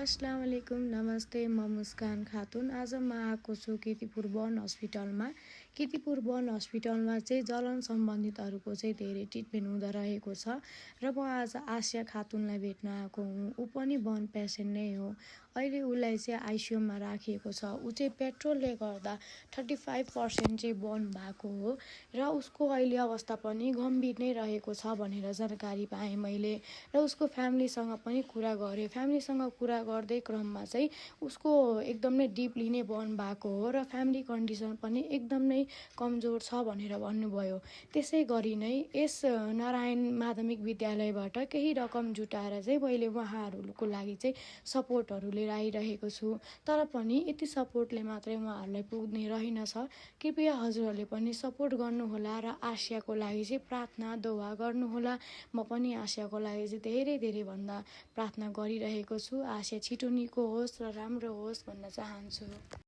अस्सलाम वालेकुम नमस्ते म मुस्कान खातुन। आज म आएको छु कीर्तिपुर वन हस्पिटलमा। कीर्तिपुर वन हस्पिटलमा चाहिँ जलन सम्बन्धितहरूको चाहिँ धेरै ट्रिटमेन्ट हुँदो रहेको छ र म आज आसिया खातुनलाई भेट्न आएको हुँ। ऊ पनि वन पेसेन्ट नै हो। अहिले उसलाई चाहिँ आइसियुमा राखिएको छ। ऊ चाहिँ पेट्रोलले गर्दा 35% चाहिँ बर्न भएको हो र उसको अहिले अवस्था पनि गम्भीर नै रहेको छ भनेर जानकारी पाएँ मैले र उसको फ्यामिलीसँग पनि कुरा गरेँ। फ्यामिलीसँग कुरा गर्दै क्रममा चाहिँ उसको एकदमै डिपली नै बर्न भएको हो र फ्यामिली कन्डिसन पनि एकदम नै कमजोर छ भनेर भन्नुभयो। त्यसै गरी नै यस नारायण माध्यमिक विद्यालयबाट केही रकम जुटाएर चाहिँ मैले उहाँहरूको लागि चाहिँ सपोर्टहरू लिएर आइरहेको छु। तर पनि यति सपोर्टले मात्रै उहाँहरूलाई पुग्ने रहेनछ। कृपया हजुरहरूले पनि सपोर्ट गर्नुहोला र आसियाको लागि चाहिँ प्रार्थना दुआ गर्नुहोला। म पनि आसियाको लागि चाहिँ धेरै भन्दा प्रार्थना गरिरहेको छु। आसिया छिटो निको होस् र राम्रो होस् भन्न चाहन्छु।